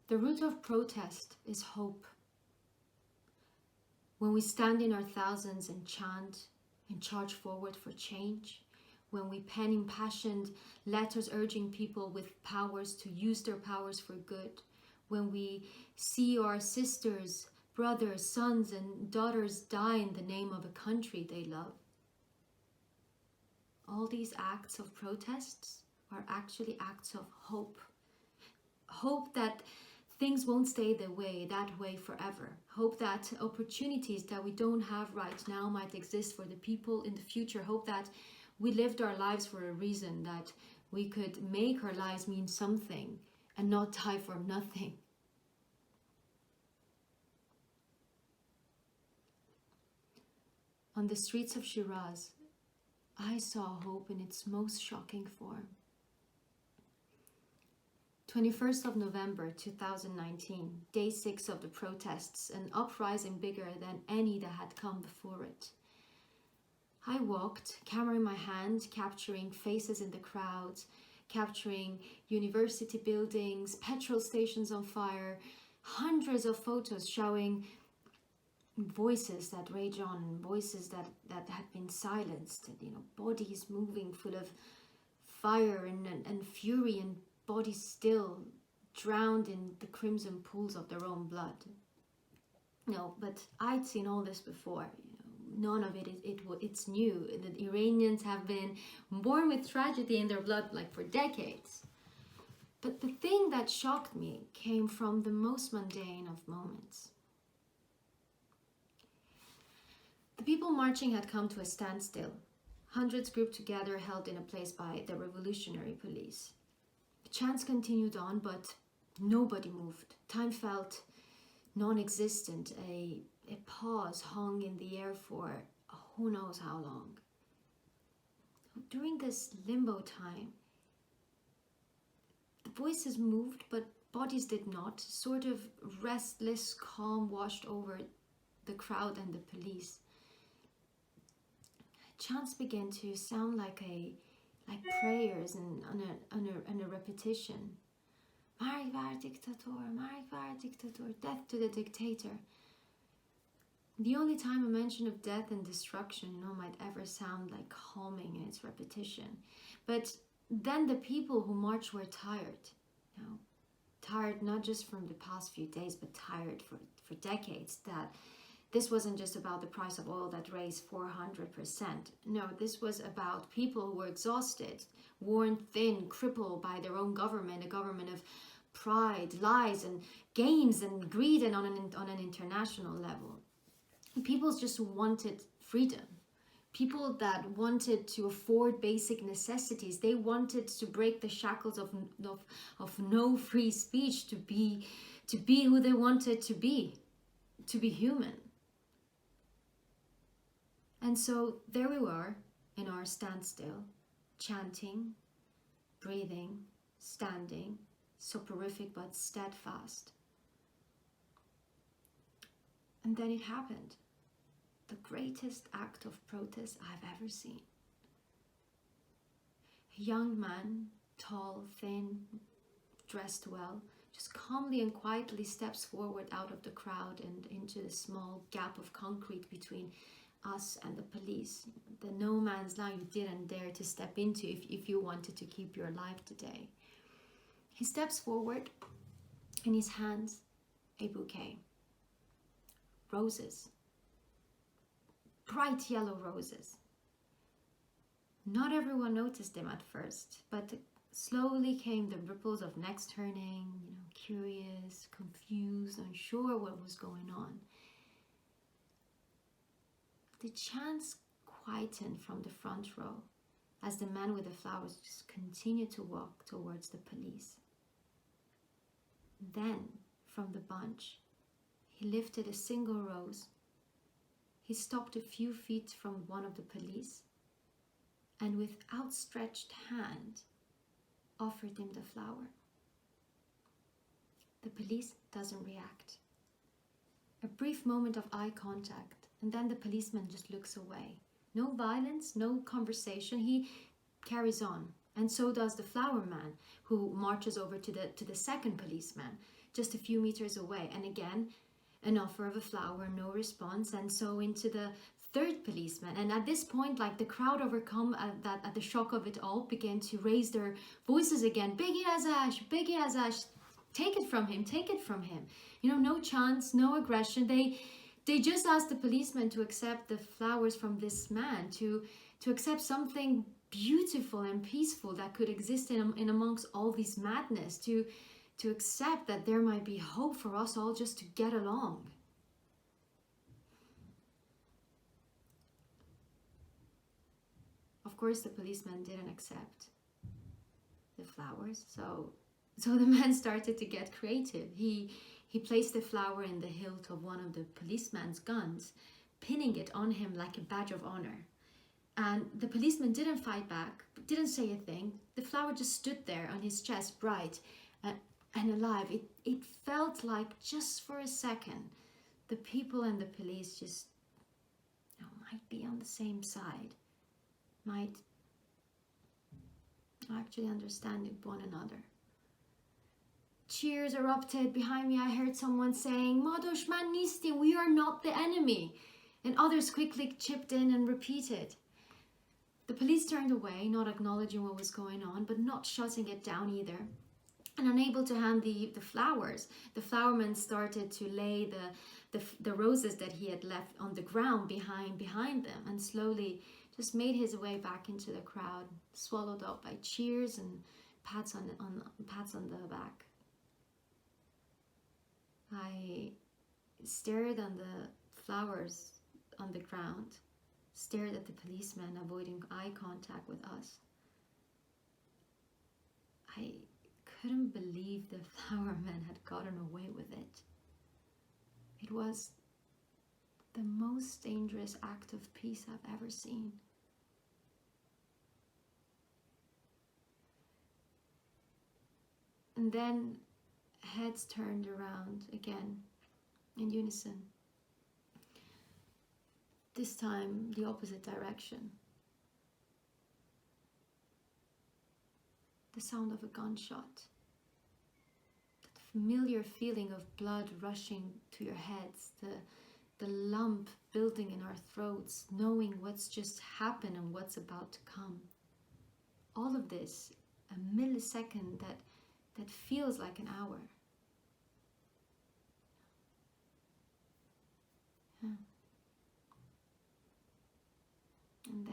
The root of protest is hope. When we stand in our thousands and chant and charge forward for change, when we pen impassioned letters urging people with powers to use their powers for good, when we see our sisters, brothers, sons, and daughters die in the name of a country they love, all these acts of protests are actually acts of hope. Hope that things won't stay that way forever. Hope that opportunities that we don't have right now might exist for the people in the future. Hope that we lived our lives for a reason, that we could make our lives mean something and not die for nothing. On the streets of Shiraz, I saw hope in its most shocking form. 21st of November 2019, day 6 of the protests, an uprising bigger than any that had come before it. I walked, camera in my hand, capturing faces in the crowds, capturing university buildings, petrol stations on fire, hundreds of photos showing voices that rage on, voices that had been silenced, bodies moving full of fire and fury, and bodies still drowned in the crimson pools of their own blood. But I'd seen all this before. None of it's new. The Iranians have been born with tragedy in their blood for decades. But the thing that shocked me came from the most mundane of moments. The people marching had come to a standstill. Hundreds grouped together, held in a place by the revolutionary police. The chants continued on, but nobody moved. Time felt non-existent. A pause hung in the air for who knows how long. During this limbo time, the voices moved, but bodies did not. Sort of restless calm washed over the crowd and the police. Chants began to sound like prayers and on a repetition. Marg var diktator, death to the dictator. The only time a mention of death and destruction, might ever sound like calming in its repetition. But then the people who marched were tired. Tired not just from the past few days, but tired for decades. That this wasn't just about the price of oil that raised 400%. No, this was about people who were exhausted, worn thin, crippled by their own government, a government of pride, lies, and games and greed, and on an international level. People just wanted freedom. People that wanted to afford basic necessities. They wanted to break the shackles of no free speech, to be who they wanted to be human. And so there we were in our standstill, chanting, breathing, standing, soporific but steadfast. And then it happened. The greatest act of protest I've ever seen. A young man, tall, thin, dressed well, just calmly and quietly steps forward out of the crowd and into the small gap of concrete between us and the police. The no man's land you didn't dare to step into if you wanted to keep your life today. He steps forward, in his hands, a bouquet. Roses. Bright yellow roses. Not everyone noticed them at first, but slowly came the ripples of necks turning, curious, confused, unsure what was going on. The chants quietened from the front row as the man with the flowers just continued to walk towards the police. Then, from the bunch, he lifted a single rose. He stopped a few feet from one of the police and with outstretched hand offered him the flower. The police doesn't react. A brief moment of eye contact, and then the policeman just looks away. No violence, no conversation. He carries on, and so does the flower man, who marches over to the second policeman just a few meters away. And again, an offer of a flower, no response. And so into the third policeman. And at this point, like the crowd, overcome at the shock of it all, began to raise their voices again. Begi Azash, take it from him, take it from him. You know, no chance, no aggression. They just asked the policeman to accept the flowers from this man, to accept something beautiful and peaceful that could exist in amongst all these madness, to accept that there might be hope for us all just to get along. Of course, the policeman didn't accept the flowers, so the man started to get creative. He placed the flower in the hilt of one of the policeman's guns, pinning it on him like a badge of honor. And the policeman didn't fight back, didn't say a thing. The flower just stood there on his chest, bright and alive. It felt like just for a second, the people and the police just might be on the same side, might actually understand one another. Cheers erupted. Behind me, I heard someone saying, "Ma dushman nistim, we are not the enemy." And others quickly chipped in and repeated. The police turned away, not acknowledging what was going on, but not shutting it down either. And unable to hand the flowers, the flowerman started to lay the roses that he had left on the ground behind them, and slowly just made his way back into the crowd, swallowed up by cheers and pats on the back. I stared on the flowers on the ground, stared at the policeman, avoiding eye contact with us. I couldn't believe the flowerman had gotten away with it. It was the most dangerous act of peace I've ever seen. And then heads turned around again in unison. This time the opposite direction. The sound of a gunshot. That familiar feeling of blood rushing to your heads. The lump building in our throats, knowing what's just happened and what's about to come. All of this, a millisecond that feels like an hour. And